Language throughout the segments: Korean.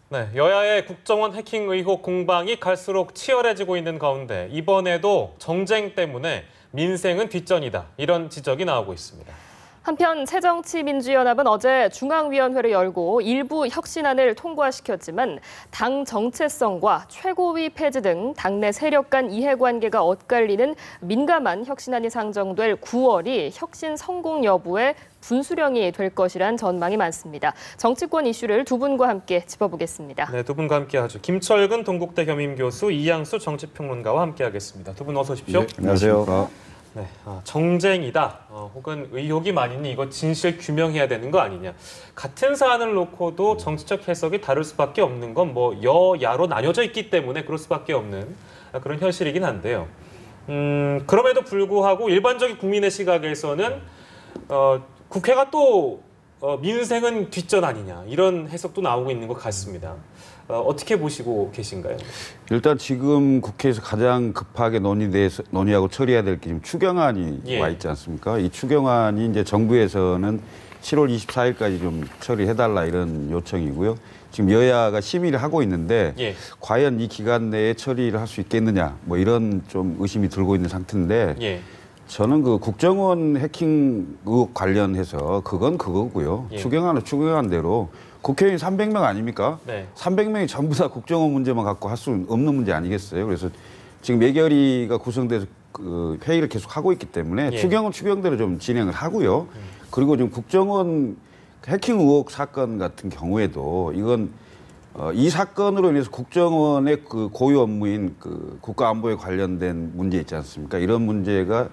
네, 여야의 국정원 해킹 의혹 공방이 갈수록 치열해지고 있는 가운데 이번에도 정쟁 때문에 민생은 뒷전이다. 이런 지적이 나오고 있습니다. 한편 새정치민주연합은 어제 중앙위원회를 열고 일부 혁신안을 통과시켰지만 당 정체성과 최고위 폐지 등 당내 세력 간 이해관계가 엇갈리는 민감한 혁신안이 상정될 9월이 혁신 성공 여부의 분수령이 될 것이란 전망이 많습니다. 정치권 이슈를 두 분과 함께 짚어보겠습니다. 네, 두 분과 함께하죠. 김철근 동국대 겸임교수, 이양수 정치평론가와 함께하겠습니다. 두 분 어서 오십시오. 네, 안녕하세요. 네, 정쟁이다, 혹은 의혹이 많으니 이거 진실 규명해야 되는 거 아니냐. 같은 사안을 놓고도 정치적 해석이 다를 수밖에 없는 건 뭐 여야로 나뉘어져 있기 때문에 그럴 수밖에 없는 그런 현실이긴 한데요. 그럼에도 불구하고 일반적인 국민의 시각에서는 국회가 또 민생은 뒷전 아니냐 이런 해석도 나오고 있는 것 같습니다. 어떻게 보시고 계신가요? 일단 지금 국회에서 가장 급하게 논의하고 처리해야 될 게 지금 추경안이 와 있지 않습니까? 이 추경안이 이제 정부에서는 7월 24일까지 좀 처리해달라 이런 요청이고요. 지금 여야가 심의를 하고 있는데 과연 이 기간 내에 처리를 할 수 있겠느냐 뭐 이런 좀 의심이 들고 있는 상태인데 저는 그 국정원 해킹 의혹 관련해서 그건 그거고요. 추경안은 추경안대로 국회의원 300명 아닙니까? 300명이 전부 다 국정원 문제만 갖고 할 수 없는 문제 아니겠어요? 그래서 지금 예결위가 구성돼서 그 회의를 계속 하고 있기 때문에 추경은 추경대로 좀 진행을 하고요. 그리고 지금 국정원 해킹 의혹 사건 같은 경우에도 이건 이 사건으로 인해서 국정원의 그 고유 업무인 그 국가안보에 관련된 문제 있지 않습니까? 이런 문제가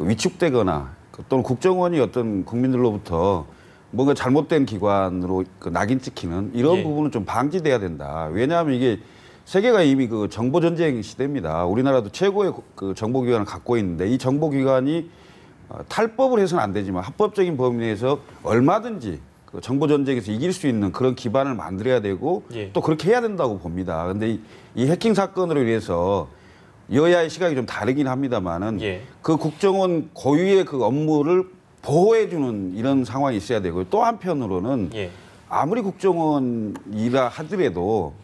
위축되거나 또는 국정원이 어떤 국민들로부터 뭔가 잘못된 기관으로 낙인 찍히는 이런 부분은 좀 방지돼야 된다. 왜냐하면 이게 세계가 이미 그 정보 전쟁 시대입니다. 우리나라도 최고의 그 정보기관을 갖고 있는데 이 정보기관이 탈법을 해서는 안 되지만 합법적인 범위 내에서 얼마든지 그 정보 전쟁에서 이길 수 있는 그런 기반을 만들어야 되고 또 그렇게 해야 된다고 봅니다. 그런데 이 해킹 사건으로 인해서 여야의 시각이 좀 다르긴 합니다만은 그 국정원 고유의 그 업무를 보호해주는 이런 상황이 있어야 되고요. 또 한편으로는 아무리 국정원이라 하더라도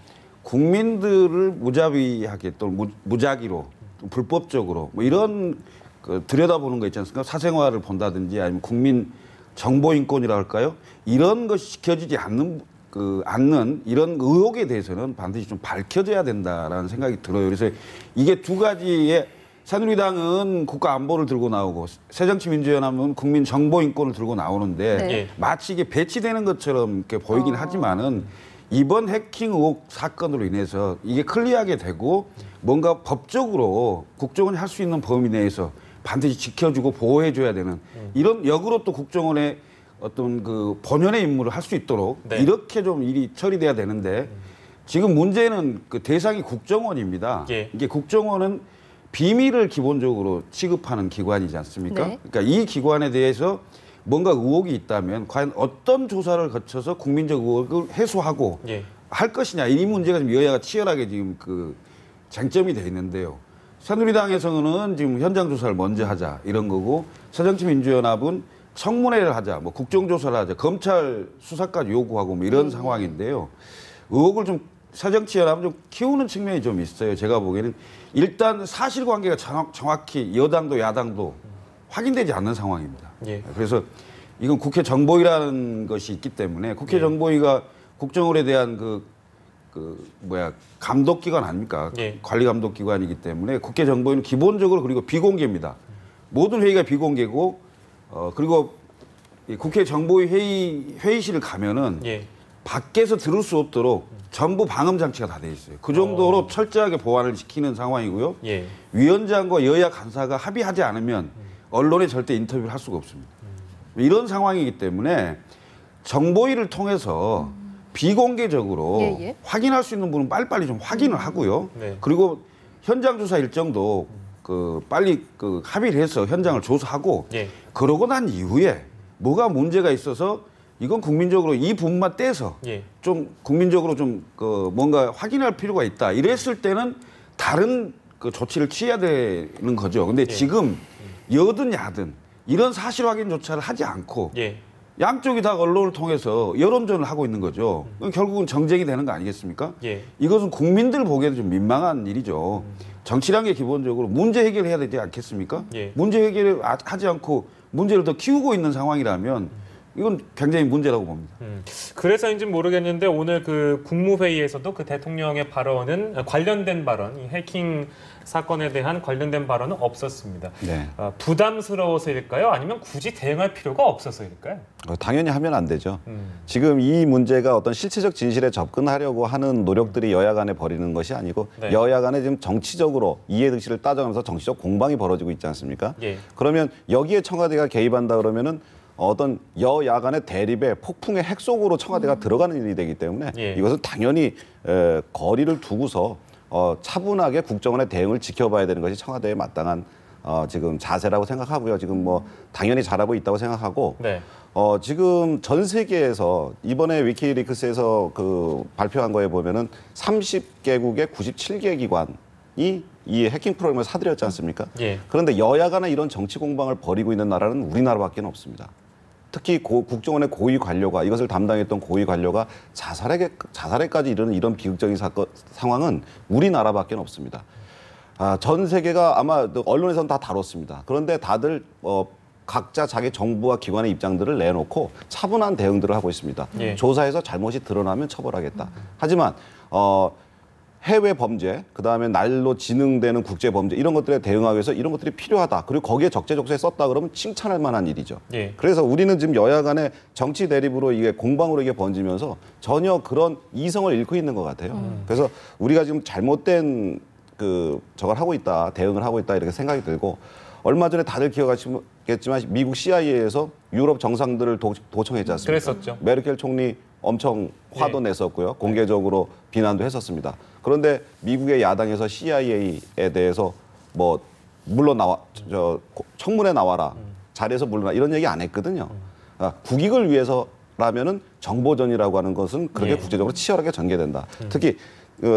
국민들을 무자비하게 또 무작위로 불법적으로 뭐 이런 그 들여다보는 거 있지 않습니까? 사생활을 본다든지 아니면 국민 정보인권이라 할까요? 이런 것이 지켜지지 않는 이런 의혹에 대해서는 반드시 좀 밝혀져야 된다라는 생각이 들어요. 그래서 이게 두 가지의 새누리당은 국가안보를 들고 나오고 새정치민주연합은 국민정보인권을 들고 나오는데 마치 이게 배치되는 것처럼 이렇게 보이긴 하지만은 이번 해킹 의혹 사건으로 인해서 이게 클리어하게 되고 뭔가 법적으로 국정원이 할 수 있는 범위 내에서 반드시 지켜주고 보호해줘야 되는 이런 역으로 또 국정원의 어떤 그 본연의 임무를 할 수 있도록 이렇게 좀 일이 처리돼야 되는데 지금 문제는 그 대상이 국정원입니다. 이게 국정원은 비밀을 기본적으로 취급하는 기관이지 않습니까? 그러니까 이 기관에 대해서 뭔가 의혹이 있다면 과연 어떤 조사를 거쳐서 국민적 의혹을 해소하고 할 것이냐 이 문제가 지금 여야가 치열하게 지금 그 쟁점이 돼 있는데요. 새누리당에서는 지금 현장 조사를 먼저 하자 이런 거고 새정치민주연합은 청문회를 하자, 뭐 국정조사를 하자, 검찰 수사까지 요구하고 뭐 이런 상황인데요. 의혹을 좀 새정치연합은 좀 키우는 측면이 좀 있어요. 제가 보기에는 일단 사실관계가 정확히 여당도 야당도 확인되지 않는 상황입니다. 그래서 이건 국회 정보위라는 것이 있기 때문에 국회 정보위가 국정원에 대한 감독기관 아닙니까? 관리감독기관이기 때문에 국회 정보위는 기본적으로 그리고 비공개입니다. 모든 회의가 비공개고 그리고 국회 정보위 회의실을 가면은 밖에서 들을 수 없도록 전부 방음 장치가 다 돼 있어요. 그 정도로 철저하게 보안을 지키는 상황이고요. 위원장과 여야 간사가 합의하지 않으면 언론에 절대 인터뷰를 할 수가 없습니다. 이런 상황이기 때문에 정보위를 통해서 비공개적으로 확인할 수 있는 부분은 빨리빨리 좀 확인을 하고요. 그리고 현장 조사 일정도 빨리 합의를 해서 현장을 조사하고 그러고 난 이후에 뭐가 문제가 있어서 이건 국민적으로 이 부분만 떼서 좀 국민적으로 좀 뭔가 확인할 필요가 있다. 이랬을 때는 다른 조치를 취해야 되는 거죠. 근데 지금 여든 야든 이런 사실 확인조차를 하지 않고 양쪽이 다 언론을 통해서 여론전을 하고 있는 거죠. 결국은 정쟁이 되는 거 아니겠습니까? 예. 이것은 국민들 보기에도 좀 민망한 일이죠. 정치란 게 기본적으로 문제 해결해야 되지 않겠습니까? 예. 문제 해결을 하지 않고 문제를 더 키우고 있는 상황이라면 이건 굉장히 문제라고 봅니다. 그래서인지 모르겠는데 오늘 그 국무회의에서도 그 대통령의 발언은 관련된 발언, 이 해킹 사건에 대한 관련된 발언은 없었습니다. 네. 부담스러워서일까요? 아니면 굳이 대응할 필요가 없어서일까요? 당연히 하면 안 되죠. 지금 이 문제가 어떤 실체적 진실에 접근하려고 하는 노력들이 여야 간에 벌이는 것이 아니고 네. 여야 간에 지금 정치적으로 이해득실을 따져가면서 정치적 공방이 벌어지고 있지 않습니까? 예. 그러면 여기에 청와대가 개입한다 그러면은 어떤 여야 간의 대립에 폭풍의 핵 속으로 청와대가 들어가는 일이 되기 때문에 예. 이것은 당연히 거리를 두고서 차분하게 국정원의 대응을 지켜봐야 되는 것이 청와대의 마땅한 지금 자세라고 생각하고요. 지금 뭐 당연히 잘하고 있다고 생각하고 네. 지금 전 세계에서 이번에 위키리크스에서 그 발표한 거에 보면은 30개국의 97개 기관이 이 해킹 프로그램을 사들였지 않습니까? 예. 그런데 여야 간에 이런 정치 공방을 벌이고 있는 나라는 우리나라밖에 없습니다. 특히 국정원의 고위 관료가 이것을 담당했던 고위 관료가 자살에까지 이르는 이런 비극적인 상황은 우리나라밖에 없습니다. 전 세계가 아마 언론에서는 다 다뤘습니다. 그런데 다들 각자 자기 정부와 기관의 입장들을 내놓고 차분한 대응들을 하고 있습니다. 예. 조사해서 잘못이 드러나면 처벌하겠다. 하지만 해외 범죄, 그다음에 날로 진흥되는 국제 범죄 이런 것들에 대응하기 위해서 이런 것들이 필요하다. 그리고 거기에 적재적소에 썼다 그러면 칭찬할 만한 일이죠. 예. 그래서 우리는 지금 여야 간의 정치 대립으로 이게 공방으로 이게 번지면서 전혀 그런 이성을 잃고 있는 것 같아요. 그래서 우리가 지금 잘못된 저걸 하고 있다, 대응을 하고 있다 이렇게 생각이 들고 얼마 전에 다들 기억하시겠지만 미국 CIA에서 유럽 정상들을 도청했지 않습니까? 그랬었죠. 메르켈 총리 엄청 화도 예. 냈었고요. 공개적으로 비난도 했었습니다. 그런데 미국의 야당에서 CIA에 대해서 뭐 물러나와 청문회 나와라. 자리에서 물러나 이런 얘기 안 했거든요. 국익을 위해서라면은 정보전이라고 하는 것은 그렇게 예. 국제적으로 치열하게 전개된다. 특히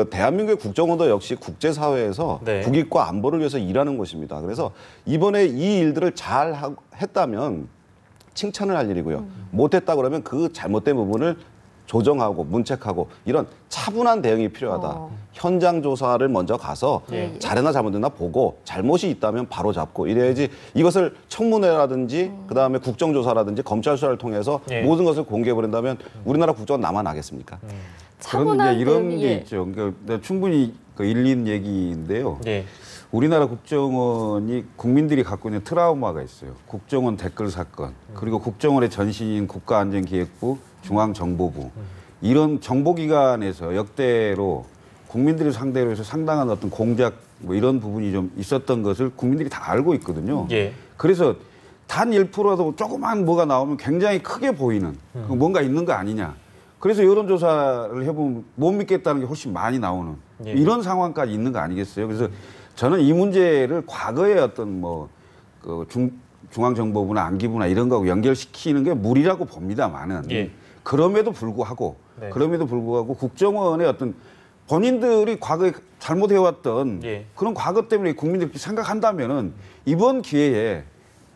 대한민국의 국정원도 역시 국제사회에서 네. 국익과 안보를 위해서 일하는 곳입니다. 그래서 이번에 이 일들을 잘 했다면 칭찬을 할 일이고요. 못했다 그러면 그 잘못된 부분을 조정하고 문책하고 이런 차분한 대응이 필요하다. 현장 조사를 먼저 가서 예. 잘했나 잘못했나 보고 잘못이 있다면 바로 잡고 이래야지 이것을 청문회라든지 그다음에 국정조사라든지 검찰 수사를 통해서 예. 모든 것을 공개해버린다면 우리나라 국정은 남아나겠습니까? 그런데 이제 이런 대응이, 게 예. 있죠. 그러니까 충분히 일리는 얘기인데요. 예. 우리나라 국정원이 국민들이 갖고 있는 트라우마가 있어요. 국정원 댓글 사건, 그리고 국정원의 전신인 국가안전기획부, 중앙정보부 이런 정보기관에서 역대로 국민들을 상대로 해서 상당한 어떤 공작 뭐 이런 부분이 좀 있었던 것을 국민들이 다 알고 있거든요. 예. 그래서 단 1%라도 조그만 뭐가 나오면 굉장히 크게 보이는 뭔가 있는 거 아니냐. 그래서 여론조사를 해보면 못 믿겠다는 게 훨씬 많이 나오는 예. 이런 상황까지 있는 거 아니겠어요? 그래서 저는 이 문제를 과거의 어떤 중앙정보부나 안기부나 이런 거하고 연결시키는 게 무리라고 봅니다만은 예. 그럼에도 불구하고 네. 국정원의 어떤 본인들이 과거에 잘못해왔던 예. 그런 과거 때문에 국민들이 생각한다면은 이번 기회에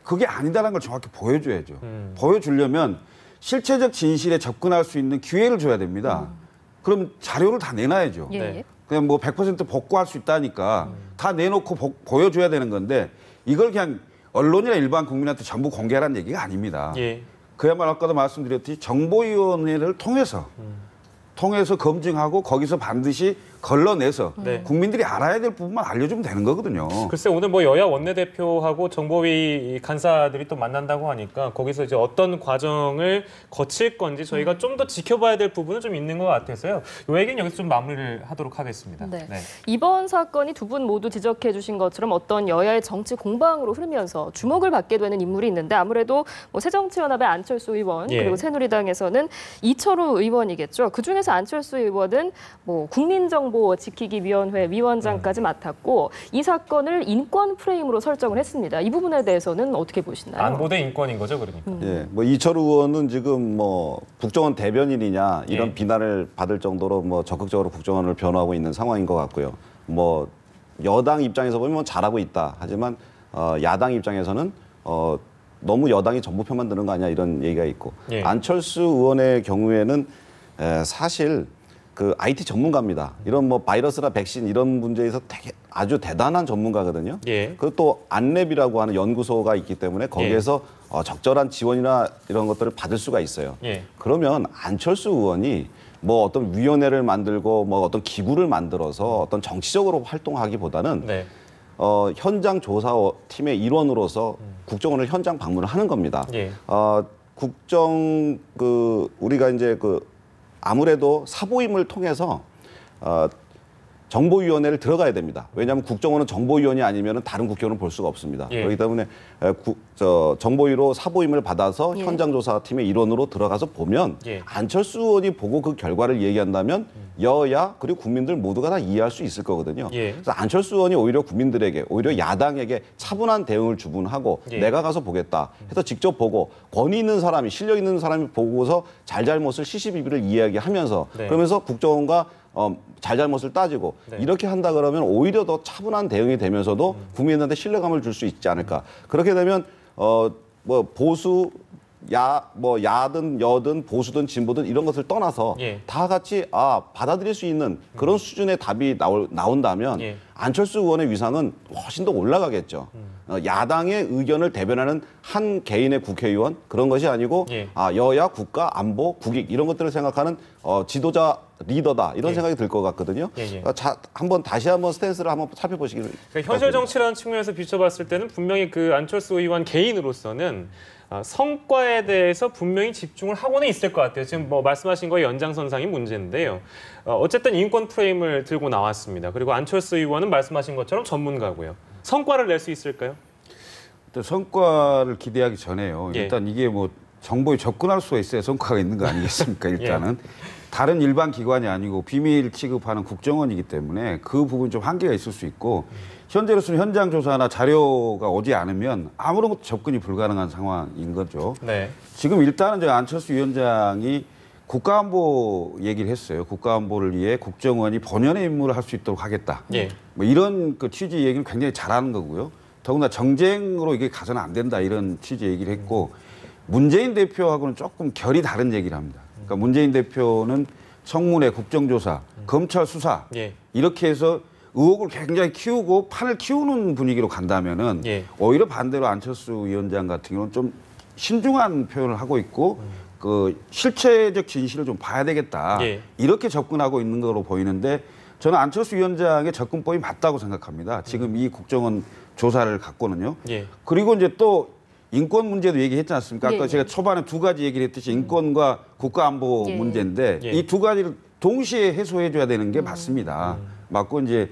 그게 아니다라는 걸 정확히 보여줘야죠. 보여주려면 실체적 진실에 접근할 수 있는 기회를 줘야 됩니다. 그럼 자료를 다 내놔야죠. 예. 네. 그냥 뭐 100% 복구할 수 있다니까 다 내놓고 보여줘야 되는 건데 이걸 그냥 언론이나 일반 국민한테 전부 공개하라는 얘기가 아닙니다. 예. 그야말로 아까도 말씀드렸듯이 정보위원회를 통해서 검증하고 거기서 반드시 걸러내서 네. 국민들이 알아야 될 부분만 알려주면 되는 거거든요. 글쎄 오늘 뭐 여야 원내대표하고 정보위 간사들이 또 만난다고 하니까 거기서 이제 어떤 과정을 거칠 건지 저희가 좀 더 지켜봐야 될 부분은 좀 있는 것 같아서요. 이 얘기는 여기서 좀 마무리를 하도록 하겠습니다. 네. 네. 이번 사건이 두 분 모두 지적해 주신 것처럼 어떤 여야의 정치 공방으로 흐르면서 주목을 받게 되는 인물이 있는데 아무래도 뭐 새정치연합의 안철수 의원 예. 그리고 새누리당에서는 이철우 의원이겠죠. 그중에서 안철수 의원은 뭐 국민정보지키기위원회 위원장까지 맡았고 이 사건을 인권 프레임으로 설정을 했습니다. 이 부분에 대해서는 어떻게 보시나요? 안보 대 인권인 거죠, 그러니까. 예, 뭐 이철우 의원은 지금 뭐 국정원 대변인이냐 이런 예. 비난을 받을 정도로 뭐 적극적으로 국정원을 변호하고 있는 상황인 것 같고요. 뭐 여당 입장에서 보면 잘하고 있다. 하지만 야당 입장에서는 너무 여당이 정부 편만 드는 거 아니야 이런 얘기가 있고 예. 안철수 의원의 경우에는 사실 그 IT 전문가입니다. 이런 뭐 바이러스나 백신 이런 문제에서 되게 아주 대단한 전문가거든요. 예. 그리고 또 안랩이라고 하는 연구소가 있기 때문에 거기에서 적절한 지원이나 이런 것들을 받을 수가 있어요. 예. 그러면 안철수 의원이 뭐 어떤 위원회를 만들고 뭐 어떤 기구를 만들어서 어떤 정치적으로 활동하기보다는 네. 현장 조사 팀의 일원으로서 국정원을 현장 방문을 하는 겁니다. 예. 국정 우리가 이제 아무래도 사보임을 통해서 정보위원회를 들어가야 됩니다. 왜냐하면 국정원은 정보위원이 아니면 다른 국회의원을 볼 수가 없습니다. 예. 그렇기 때문에 정보위로 사보임을 받아서 예. 현장조사팀의 일원으로 들어가서 보면 예. 안철수 의원이 보고 그 결과를 얘기한다면 여야 그리고 국민들 모두가 다 이해할 수 있을 거거든요. 예. 그래서 안철수 의원이 오히려 국민들에게 오히려 야당에게 차분한 대응을 주문하고 예. 내가 가서 보겠다 해서 직접 보고 권위 있는 사람이 실력 있는 사람이 보고서 잘잘못을 시시비비를 이야기하면서 네. 그러면서 국정원과 잘잘못을 따지고 네. 이렇게 한다 그러면 오히려 더 차분한 대응이 되면서도 국민들한테 신뢰감을 줄 수 있지 않을까. 그렇게 되면 뭐 보수 야든 여든 보수든 진보든 이런 것을 떠나서 예. 다 같이 받아들일 수 있는 그런 수준의 답이 나온다면 예. 안철수 의원의 위상은 훨씬 더 올라가겠죠. 야당의 의견을 대변하는 한 개인의 국회의원 그런 것이 아니고 예. 여야 국가 안보 국익 이런 것들을 생각하는 지도자 리더다 이런 예. 생각이 들 것 같거든요. 예, 예. 다시 한번 스탠스를 한번 살펴보시기를. 그러니까 현실 정치라는 측면에서 비춰봤을 때는 분명히 그 안철수 의원 개인으로서는 성과에 대해서 분명히 집중을 하고는 있을 것 같아요. 지금 뭐 말씀하신 거의 연장선상이 문제인데요. 어쨌든 인권 프레임을 들고 나왔습니다. 그리고 안철수 의원은 말씀하신 것처럼 전문가고요. 성과를 낼 수 있을까요? 일단 성과를 기대하기 전에요. 예. 일단 이게 뭐 정보에 접근할 수가 있어야 성과가 있는 거 아니겠습니까? 일단은 다른 일반 기관이 아니고 비밀 취급하는 국정원이기 때문에 그 부분 좀 한계가 있을 수 있고 현재로서는 현장 조사나 자료가 오지 않으면 아무런 것도 접근이 불가능한 상황인 거죠. 네. 지금 일단은 저 안철수 위원장이 국가안보 얘기를 했어요. 국가안보를 위해 국정원이 본연의 임무를 할 수 있도록 하겠다. 예. 뭐 이런 그 취지 얘기는 굉장히 잘하는 거고요. 더구나 정쟁으로 이게 가서는 안 된다 이런 취지 얘기를 했고 문재인 대표하고는 조금 결이 다른 얘기를 합니다. 그러니까 문재인 대표는 청문회, 국정조사, 검찰 수사 예. 이렇게 해서 의혹을 굉장히 키우고 판을 키우는 분위기로 간다면은 예. 오히려 반대로 안철수 위원장 같은 경우는 좀 신중한 표현을 하고 있고 그 실체적 진실을 좀 봐야 되겠다. 예. 이렇게 접근하고 있는 거로 보이는데 저는 안철수 위원장의 접근법이 맞다고 생각합니다. 지금 이 국정원 조사를 갖고는요. 예. 그리고 이제 또 인권 문제도 얘기했지 않습니까? 아까 예, 예. 제가 초반에 두 가지 얘기를 했듯이 인권과 국가안보 예. 문제인데 예. 이 두 가지를 동시에 해소해줘야 되는 게 맞습니다. 맞고 이제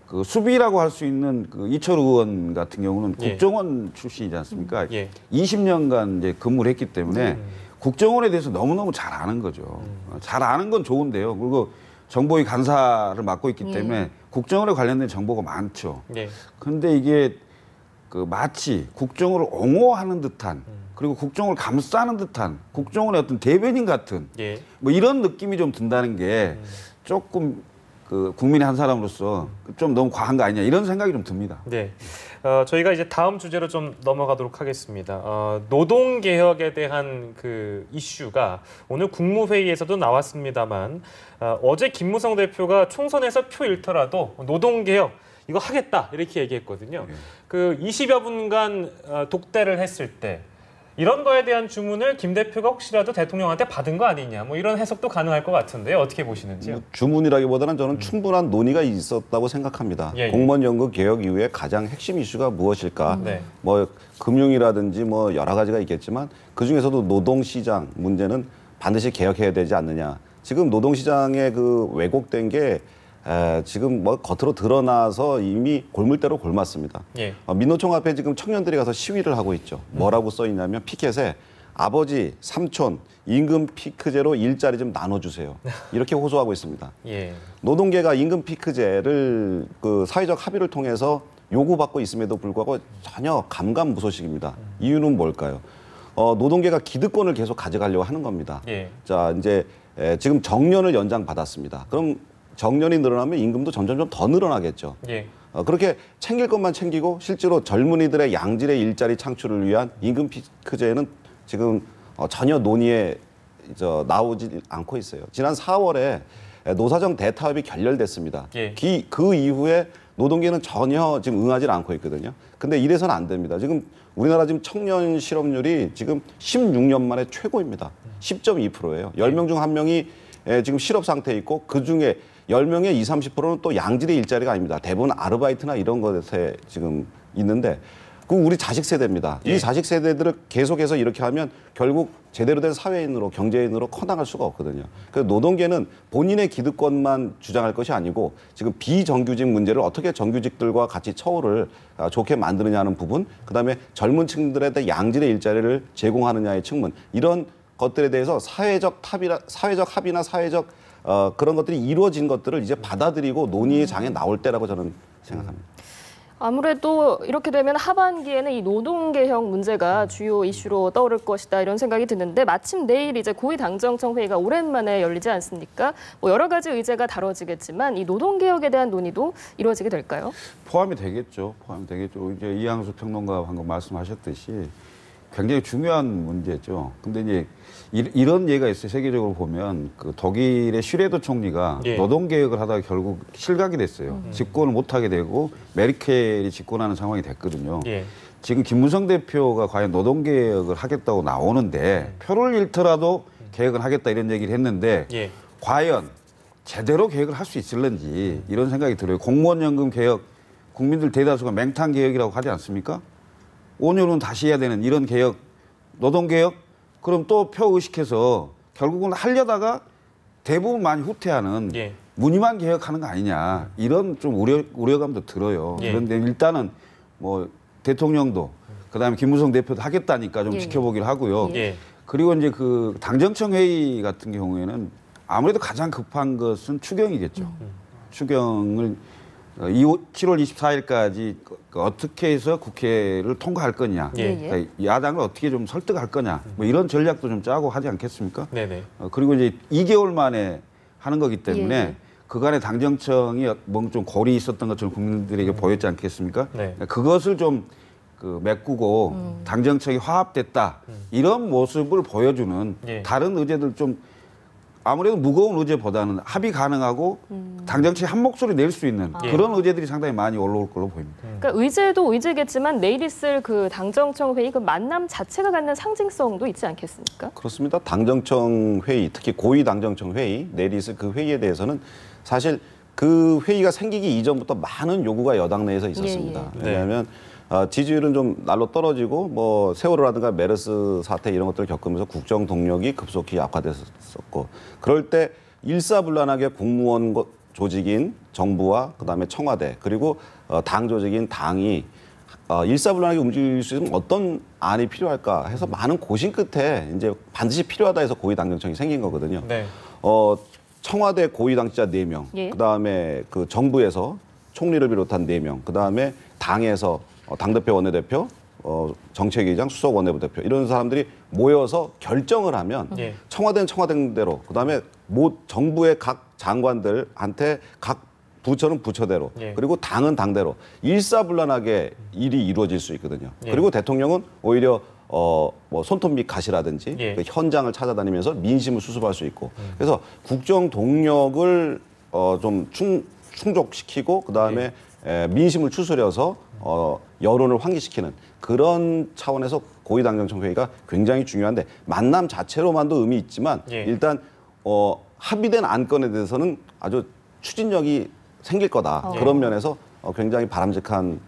그 수비라고 할 수 있는 그 이철 의원 같은 경우는 예. 국정원 출신이지 않습니까? 예. 20년간 이제 근무를 했기 때문에 국정원에 대해서 너무너무 잘 아는 거죠. 잘 아는 건 좋은데요. 그리고 정보위 간사를 맡고 있기 때문에 국정원에 관련된 정보가 많죠. 예. 그런데 이게 그 마치 국정원을 옹호하는 듯한 그리고 국정원을 감싸는 듯한 국정원의 어떤 대변인 같은 예. 뭐 이런 느낌이 좀 든다는 게 조금 그 국민의 한 사람으로서 좀 너무 과한 거 아니냐 이런 생각이 좀 듭니다. 네. 저희가 이제 다음 주제로 좀 넘어가도록 하겠습니다. 노동 개혁에 대한 그 이슈가 오늘 국무회의에서도 나왔습니다만 어제 김무성 대표가 총선에서 표 잃더라도 노동 개혁 이거 하겠다 이렇게 얘기했거든요. 그 20여 분간 독대를 했을 때 이런 거에 대한 주문을 김 대표가 혹시라도 대통령한테 받은 거 아니냐 뭐 이런 해석도 가능할 것 같은데요. 어떻게 보시는지요? 주문이라기보다는 저는 충분한 논의가 있었다고 생각합니다. 예, 예. 공무원연금 개혁 이후에 가장 핵심 이슈가 무엇일까? 네. 뭐 금융이라든지 뭐 여러 가지가 있겠지만 그 중에서도 노동시장 문제는 반드시 개혁해야 되지 않느냐. 지금 노동시장의 그 왜곡된 게 지금 뭐 겉으로 드러나서 이미 골물대로 골맞습니다. 예. 민노총 앞에 지금 청년들이 가서 시위를 하고 있죠. 뭐라고 써 있냐면 피켓에 아버지, 삼촌, 임금 피크제로 일자리 좀 나눠주세요. 이렇게 호소하고 있습니다. 예. 노동계가 임금 피크제를 그 사회적 합의를 통해서 요구받고 있음에도 불구하고 전혀 감감무소식입니다. 이유는 뭘까요? 노동계가 기득권을 계속 가져가려고 하는 겁니다. 예. 자, 이제 지금 정년을 연장받았습니다. 그럼 정년이 늘어나면 임금도 점점점 더 늘어나겠죠. 예. 그렇게 챙길 것만 챙기고 실제로 젊은이들의 양질의 일자리 창출을 위한 임금 피크제는 지금 전혀 논의에 나오지 않고 있어요. 지난 4월에 노사정 대타협이 결렬됐습니다. 예. 그 이후에 노동계는 전혀 지금 응하지 않고 있거든요. 근데 이래서는 안 됩니다. 지금 우리나라 지금 청년 실업률이 지금 16년 만에 최고입니다. 10.2%예요. 10명 중 1명이 지금 실업 상태에 있고 그중에 10명의 20, 30%는 또 양질의 일자리가 아닙니다. 대부분 아르바이트나 이런 것에 지금 있는데 그 우리 자식 세대입니다. 예. 이 자식 세대들을 계속해서 이렇게 하면 결국 제대로 된 사회인으로 경제인으로 커나갈 수가 없거든요. 그래서 노동계는 본인의 기득권만 주장할 것이 아니고 지금 비정규직 문제를 어떻게 정규직들과 같이 처우를 좋게 만드느냐는 부분, 그다음에 젊은 층들에 대한 양질의 일자리를 제공하느냐의 측면, 이런 것들에 대해서 사회적 합의나 사회적 그런 것들이 이루어진 것들을 이제 받아들이고 논의의 장에 나올 때라고 저는 생각합니다. 아무래도 이렇게 되면 하반기에는 이 노동개혁 문제가 주요 이슈로 떠오를 것이다 이런 생각이 드는데 마침 내일 이제 고위당정청 회의가 오랜만에 열리지 않습니까? 뭐 여러 가지 의제가 다뤄지겠지만 이 노동개혁에 대한 논의도 이루어지게 될까요? 포함이 되겠죠. 이제 이항수 평론가 방금 말씀하셨듯이 굉장히 중요한 문제죠. 근데 이제 이런 예가 있어요. 세계적으로 보면 그 독일의 슈레더 총리가 예. 노동개혁을 하다가 결국 실각이 됐어요. 집권을 못하게 되고 메르켈이 집권하는 상황이 됐거든요. 예. 지금 김무성 대표가 과연 노동개혁을 하겠다고 나오는데 표를 잃더라도 개혁을 하겠다 이런 얘기를 했는데 예. 과연 제대로 개혁을 할 수 있을런지 이런 생각이 들어요. 공무원연금 개혁, 국민들 대다수가 맹탕 개혁이라고 하지 않습니까? 5년 후는 다시 해야 되는 이런 개혁, 노동개혁? 그럼 또 표 의식해서 결국은 하려다가 대부분 많이 후퇴하는 예. 무늬만 개혁하는 거 아니냐 이런 좀 우려감도 들어요. 예. 그런데 일단은 뭐 대통령도 그다음에 김무성 대표도 하겠다니까 좀 예. 지켜보기를 하고요. 예. 그리고 이제 그 당정청 회의 같은 경우에는 아무래도 가장 급한 것은 추경이겠죠. 추경을 7월 24일까지 어떻게 해서 국회를 통과할 거냐, 예. 그러니까 야당을 어떻게 좀 설득할 거냐, 뭐 이런 전략도 좀 짜고 하지 않겠습니까? 네네. 그리고 이제 2개월 만에 하는 거기 때문에 예. 그간에 당정청이 뭔가 좀 골이 있었던 것처럼 국민들에게 보였지 않겠습니까? 네. 그것을 좀 메꾸고 당정청이 화합됐다 이런 모습을 보여주는 예. 다른 의제들 좀 아무래도 무거운 의제보다는 합의 가능하고 당정청이 한 목소리 낼 수 있는 예. 그런 의제들이 상당히 많이 올라올 걸로 보입니다. 그러니까 의제도 의제겠지만 내일 있을 그 당정청 회의 그 만남 자체가 갖는 상징성도 있지 않겠습니까? 그렇습니다. 당정청 회의, 특히 고위 당정청 회의, 내일 있을 그 회의에 대해서는 사실 그 회의가 생기기 이전부터 많은 요구가 여당 내에서 있었습니다. 예, 예. 왜냐하면 지지율은 좀 날로 떨어지고 뭐 세월호라든가 메르스 사태 이런 것들을 겪으면서 국정 동력이 급속히 약화됐었고, 그럴 때 일사불란하게 공무원 조직인 정부와 그다음에 청와대 그리고 당 조직인 당이 일사불란하게 움직일 수 있는 어떤 안이 필요할까 해서 많은 고심 끝에 이제 반드시 필요하다 해서 고위당정청이 생긴 거거든요. 네. 청와대 고위당직자 4명, 예. 그다음에 그 정부에서 총리를 비롯한 4명, 그다음에 당에서 당대표, 원내대표, 정책위의장, 수석 원내부대표 이런 사람들이 모여서 결정을 하면 예. 청와대는 청와대대로, 그다음에 정부의 각 장관들한테 각 부처는 부처대로, 예. 그리고 당은 당대로 일사불란하게 일이 이루어질 수 있거든요. 예. 그리고 대통령은 오히려 뭐 손톱 밑 가시라든지 예. 그 현장을 찾아다니면서 민심을 수습할 수 있고, 그래서 국정 동력을 좀 충족시키고 그다음에 민심을 추스려서 여론을 환기시키는 그런 차원에서 고위당정청 회의가 굉장히 중요한데, 만남 자체로만도 의미 있지만 예. 일단 합의된 안건에 대해서는 아주 추진력이 생길 거다. 그런 면에서 굉장히 바람직한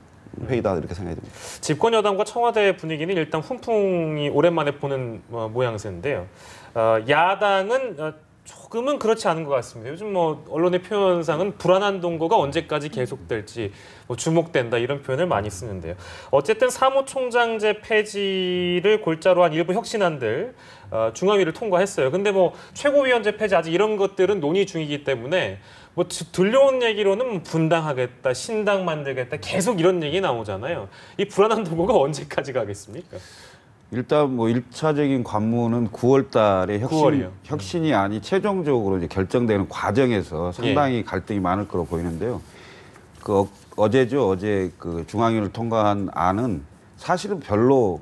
회의다 이렇게 생각이 듭니다. 집권 여당과 청와대 분위기는 일단 훈풍이 오랜만에 보는 모양새인데요. 야당은 조금은 그렇지 않은 것 같습니다. 요즘 뭐 언론의 표현상은 불안한 동거가 언제까지 계속될지 주목된다 이런 표현을 많이 쓰는데요. 어쨌든 사무총장제 폐지를 골자로 한 일부 혁신안들 중앙위를 통과했어요. 근데 뭐 최고위원제 폐지 아직 이런 것들은 논의 중이기 때문에 뭐 들려온 얘기로는 분당하겠다, 신당 만들겠다 계속 이런 얘기 나오잖아요. 이 불안한 동거가 언제까지 가겠습니까? 일단 뭐 1차적인 관문은 9월 달에 9월이요. 혁신이 아니 최종적으로 이제 결정되는 과정에서 상당히 갈등이 많을 거로 보이는데요. 어제죠. 어제 그 중앙위를 통과한 안은 사실은 별로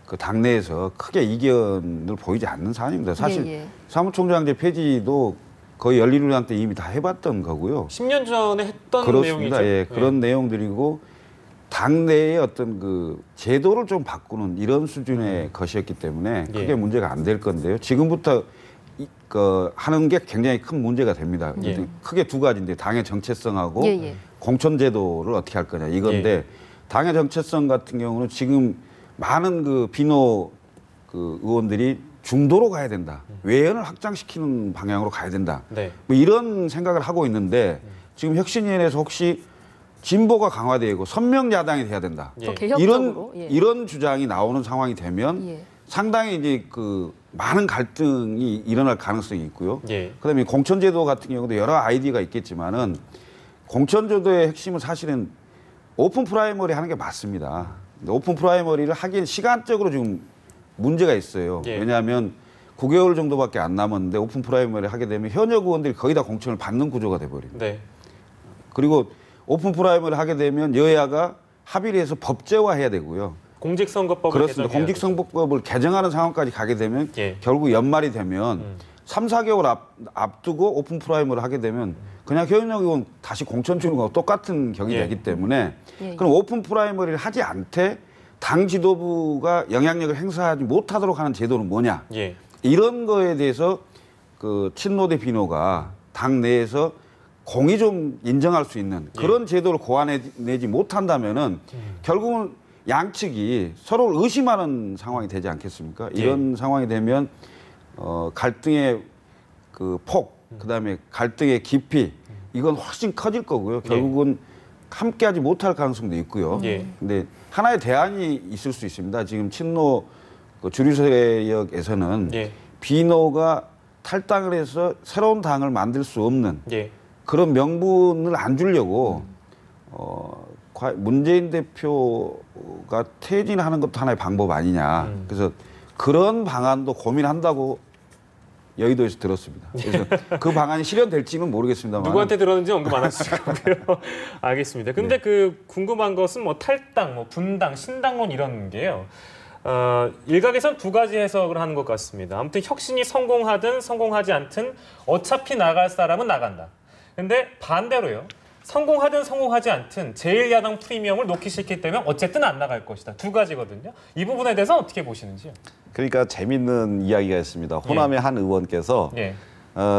그 당내에서 크게 이견을 보이지 않는 사안입니다. 사실 예, 예. 사무총장제 폐지도 거의 열린우리당 때 이미 다 해봤던 거고요. 10년 전에 했던 그렇습니다. 내용이죠. 예, 그런 내용들이고 당내의 어떤 그 제도를 좀 바꾸는 이런 수준의 것이었기 때문에 예. 크게 문제가 안 될 건데요. 지금부터 하는 게 굉장히 큰 문제가 됩니다. 예. 크게 두 가지인데 당의 정체성하고 예, 예. 공천제도를 어떻게 할 거냐 이건데 예. 당의 정체성 같은 경우는 지금 많은 그 비노 그 의원들이 중도로 가야 된다. 외연을 확장시키는 방향으로 가야 된다. 네. 뭐 이런 생각을 하고 있는데 지금 혁신위원회에서 혹시 진보가 강화되고 선명 야당이 돼야 된다. 예. 더 개혁적으로. 이런 주장이 나오는 상황이 되면 예. 상당히 이제 그 많은 갈등이 일어날 가능성이 있고요. 예. 그다음에 공천제도 같은 경우도 여러 아이디어가 있겠지만은 공천제도의 핵심은 사실은 오픈 프라이머리 하는 게 맞습니다. 근데 오픈 프라이머리를 하기엔 시간적으로 지금 문제가 있어요. 예. 왜냐하면 9개월 정도밖에 안 남았는데 오픈 프라이머리 하게 되면 현역 의원들이 거의 다 공천을 받는 구조가 돼버립니다. 네. 그리고 오픈 프라이머리 하게 되면 여야가 합의를 해서 법제화해야 되고요. 공직선거법을 그렇습니다. 개정해야 공직선거법을 개정하는 상황까지 가게 되면 예. 결국 연말이 되면 3, 4개월 앞두고 오픈 프라이머를 하게 되면 그냥 현역 의원 다시 공천 주는 거하고 똑같은 격이 예. 되기 때문에 예. 그럼 오픈 프라이머리를 하지 않되 당 지도부가 영향력을 행사하지 못하도록 하는 제도는 뭐냐. 예. 이런 거에 대해서 그 친노 대 비노가 당 내에서 공이 좀 인정할 수 있는 그런 제도를 고안해내지 못한다면은 결국은 양측이 서로를 의심하는 상황이 되지 않겠습니까? 이런 상황이 되면 갈등의 그 폭, 그다음에 갈등의 깊이 이건 훨씬 커질 거고요. 결국은 함께하지 못할 가능성도 있고요. 예. 근데 하나의 대안이 있을 수 있습니다. 지금 친노 그 주류 세력에서는 예. 비노가 탈당을 해서 새로운 당을 만들 수 없는 예. 그런 명분을 안 주려고 문재인 대표가 퇴진하는 것도 하나의 방법 아니냐. 그래서 그런 방안도 고민한다고 여의도에서 들었습니다. 그래서 그 방안이 실현될지는 모르겠습니다만 누구한테 들었는지 언급 안 하시고요. 알겠습니다. 근데 그 궁금한 것은 뭐 탈당, 뭐 분당, 신당론 이런 게요. 일각에선 두 가지 해석을 하는 것 같습니다. 아무튼 혁신이 성공하든 성공하지 않든 어차피 나갈 사람은 나간다. 근데 반대로요. 성공하든 성공하지 않든 제1야당 프리미엄을 놓기 싫기 때문에 어쨌든 안 나갈 것이다. 두 가지거든요. 이 부분에 대해서 어떻게 보시는지요? 그러니까 재밌는 이야기가 있습니다. 호남의 한 의원께서 예.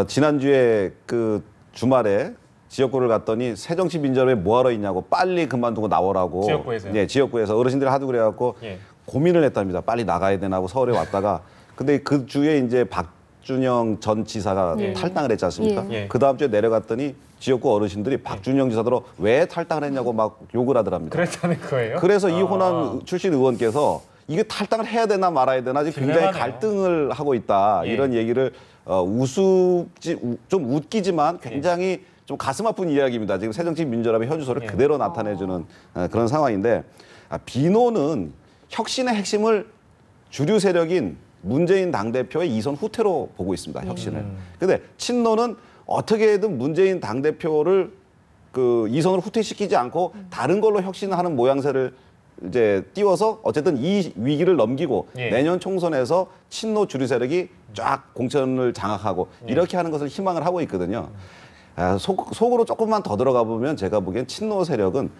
지난주에 그 주말에 지역구를 갔더니 새정치민주연합에 뭐하러 있냐고 빨리 그만두고 나오라고. 지역구에서요? 네, 지역구에서 어르신들이 하도 그래갖고 예. 고민을 했답니다. 빨리 나가야 되나 하고 서울에 왔다가 근데 그 주에 이제 박준영 전 지사가 예. 탈당을 했지 않습니까? 예. 그 다음 주에 내려갔더니 지역구 어르신들이 박준영 지사더러 왜 탈당을 했냐고 막 욕을 하더랍니다. 그랬다는 거예요? 그래서 이 호남 출신 의원께서 이게 탈당을 해야 되나 말아야 되나 지금 굉장히 딜레마네요. 갈등을 하고 있다. 예. 이런 얘기를 좀 웃기지만 굉장히 좀 가슴 아픈 이야기입니다. 지금 새정치민주연합의 현주소를 그대로 나타내주는 그런 상황인데 비노는 혁신의 핵심을 주류 세력인 문재인 당대표의 이선 후퇴로 보고 있습니다. 혁신을. 근데 친노는 어떻게든 문재인 당대표를 그 이선을 후퇴시키지 않고 다른 걸로 혁신하는 모양새를 이제 띄워서 어쨌든 이 위기를 넘기고 예. 내년 총선에서 친노 주류 세력이 쫙 공천을 장악하고 이렇게 하는 것을 희망을 하고 있거든요. 속으로 조금만 더 들어가 보면 제가 보기엔 친노 세력은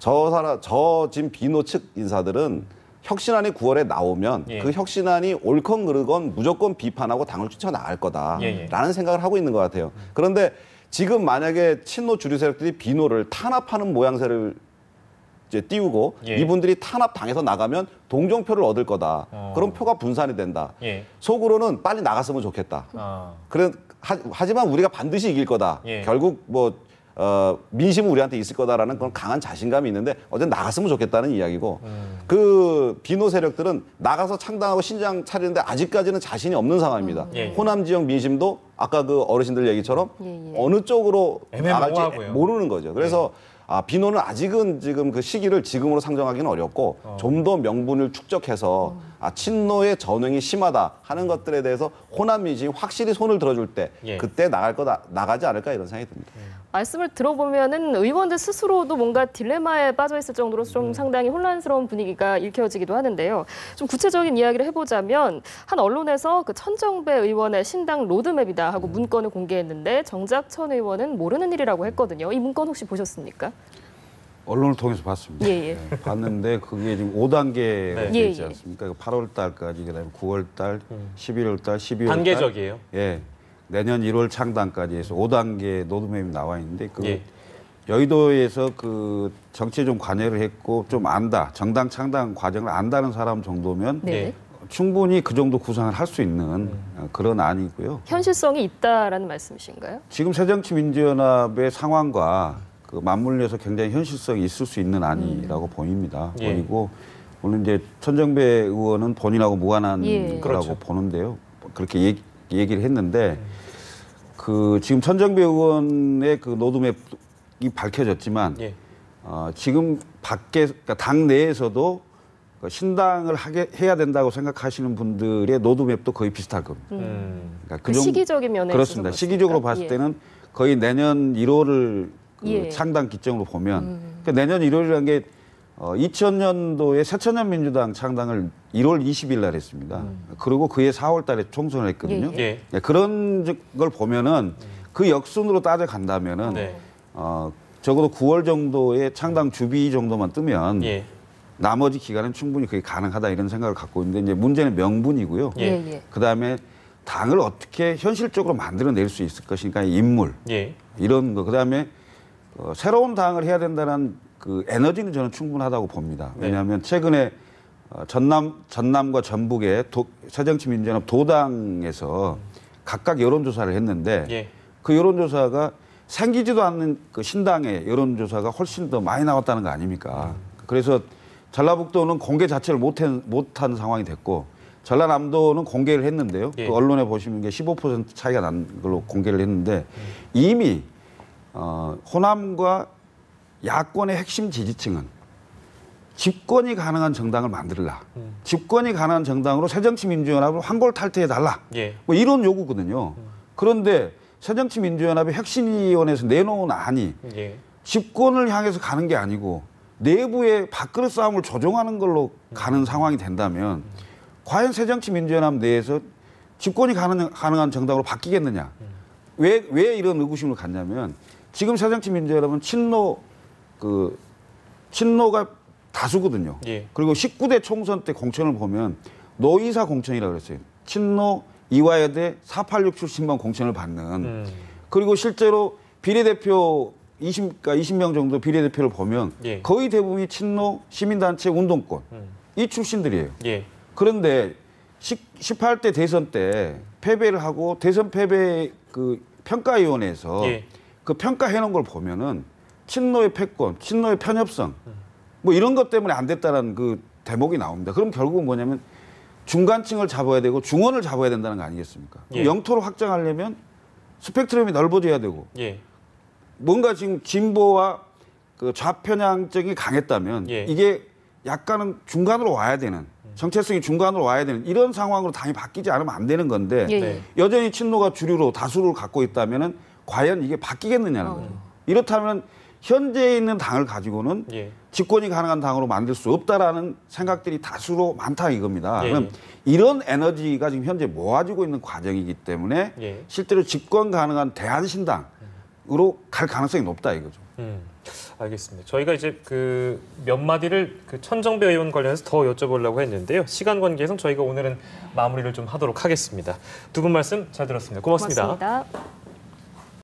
저 지금 비노 측 인사들은 혁신안이 9월에 나오면 예. 그 혁신안이 옳건 그르건 무조건 비판하고 당을 쫓아나갈 거다라는 생각을 하고 있는 것 같아요. 그런데 지금 만약에 친노 주류 세력들이 비노를 탄압하는 모양새를 이제 띄우고 예. 이분들이 탄압 당해서 나가면 동정표를 얻을 거다. 그럼 표가 분산이 된다. 예. 속으로는 빨리 나갔으면 좋겠다. 하지만 우리가 반드시 이길 거다. 예. 결국 뭐 민심은 우리한테 있을 거다라는 그런 강한 자신감이 있는데 어제 나갔으면 좋겠다는 이야기고 그 비노 세력들은 나가서 창당하고 신장 차리는데 아직까지는 자신이 없는 상황입니다. 예. 호남 지역 민심도 아까 그 어르신들 얘기처럼 어느 쪽으로 나갈지 애매모호하고요. 모르는 거죠. 그래서 비노는 아직은 지금 그 시기를 지금으로 상정하기는 어렵고 좀 더 명분을 축적해서 친노의 전횡이 심하다 하는 것들에 대해서 호남 민심이 확실히 손을 들어줄 때 예. 그때 나가지 않을까 이런 생각이 듭니다. 말씀을 들어보면은 의원들 스스로도 뭔가 딜레마에 빠져 있을 정도로 좀 상당히 혼란스러운 분위기가 읽혀지기도 하는데요. 좀 구체적인 이야기를 해보자면 한 언론에서 그 천정배 의원의 신당 로드맵이다 하고 문건을 공개했는데 정작 천 의원은 모르는 일이라고 했거든요. 이 문건 혹시 보셨습니까? 언론을 통해서 봤습니다. 예, 예. 네, 봤는데 그게 지금 5단계가 네. 되지 예, 예. 않습니까? 8월 달까지 그다음에 9월 달, 11월 달, 12월 단계적이에요. 달, 예. 내년 1월 창당까지 해서 5단계 로드맵이 나와 있는데 그 예. 여의도에서 그 정치에 좀 관여를 했고 좀 안다. 정당 창당 과정을 안다는 사람 정도면 네. 예. 충분히 그 정도 구상을 할 수 있는 그런 안이고요. 현실성이 있다라는 말씀이신가요? 지금 새정치민주연합의 상황과 그 맞물려서 굉장히 현실성이 있을 수 있는 안이라고 보입니다. 예. 보이고 오늘 이제 천정배 의원은 본인하고 무관한 예. 거라고 그렇죠. 보는데요. 그렇게 얘기를 했는데 그 지금 천정배 의원의 그 로드맵이 밝혀졌지만 예. 지금 그러니까 당 내에서도 그 신당을 해야 된다고 생각하시는 분들의 로드맵도 거의 비슷할 겁니다. 그러니까 그 정도- 시기적인 면에 그렇습니다. 있어서 시기적으로 그렇습니까? 봤을 예. 때는 거의 내년 1월을 그 예. 창당 기점으로 보면 그러니까 내년 1월이라는 게 2000년도에 새천년 민주당 창당을 1월 20일 날 했습니다. 그리고 그해 4월 달에 총선을 했거든요. 예, 예. 예, 그런 걸 보면은 그 역순으로 따져간다면은 네. 적어도 9월 정도의 창당 주비 정도만 뜨면 예. 나머지 기간은 충분히 그게 가능하다 이런 생각을 갖고 있는데 이제 문제는 명분이고요. 예, 예. 그다음에 당을 어떻게 현실적으로 만들어낼 수 있을 것인가 인물 예. 이런 거 그다음에 새로운 당을 해야 된다는 그 에너지는 저는 충분하다고 봅니다. 네. 왜냐하면 최근에 전남과 전북의 새정치민주연합 도당에서 각각 여론조사를 했는데 예. 그 여론조사가 생기지도 않는 그 신당의 여론조사가 훨씬 더 많이 나왔다는 거 아닙니까? 그래서 전라북도는 공개 자체를 못한 상황이 됐고 전라남도는 공개를 했는데요. 예. 그 언론에 보시면 게 15% 차이가 난 걸로 공개를 했는데 이미 호남과 야권의 핵심 지지층은 집권이 가능한 정당을 만들라. 집권이 가능한 정당으로 새정치민주연합을 환골탈퇴해달라. 예. 뭐 이런 요구거든요. 그런데 새정치민주연합의 혁신위원회에서 내놓은 안이 예. 집권을 향해서 가는 게 아니고 내부의 밥그릇 싸움을 조종하는 걸로 가는 상황이 된다면 과연 새정치민주연합 내에서 집권이 가능한 정당으로 바뀌겠느냐. 왜 이런 의구심을 갖냐면 지금 새정치민주연합은 친노가 다수거든요. 예. 그리고 19대 총선 때 공천을 보면 노이사 공천이라고 그랬어요. 친노 이화여대 486 출신만 공천을 받는. 그리고 실제로 비례대표 20명 정도 비례대표를 보면 예. 거의 대부분이 친노 시민단체 운동권 이 출신들이에요. 예. 그런데 18대 대선 때 패배를 하고 대선 패배 그 평가위원회에서 예. 그 평가해 놓은 걸 보면은 친노의 패권, 친노의 편협성 뭐 이런 것 때문에 안 됐다는 그 대목이 나옵니다. 그럼 결국은 뭐냐면 중간층을 잡아야 되고 중원을 잡아야 된다는 거 아니겠습니까? 예. 영토를 확장하려면 스펙트럼이 넓어져야 되고 예. 뭔가 지금 진보와 그 좌편향적이 강했다면 예. 이게 약간은 중간으로 와야 되는 정체성이 중간으로 와야 되는 이런 상황으로 당이 바뀌지 않으면 안 되는 건데 예, 네. 예. 여전히 친노가 주류로 다수를 갖고 있다면은 과연 이게 바뀌겠느냐는 거죠. 이렇다면 현재 있는 당을 가지고는 예. 집권이 가능한 당으로 만들 수 없다라는 생각들이 다수로 많다 이겁니다. 예, 그럼 예. 이런 에너지가 지금 현재 모아지고 있는 과정이기 때문에 예. 실제로 집권 가능한 대한신당으로 갈 가능성이 높다 이거죠. 알겠습니다. 저희가 이제 그 몇 마디를 그 천정배 의원 관련해서 더 여쭤보려고 했는데요. 시간 관계에선 저희가 오늘은 마무리를 좀 하도록 하겠습니다. 두 분 말씀 잘 들었습니다. 고맙습니다. 고맙습니다.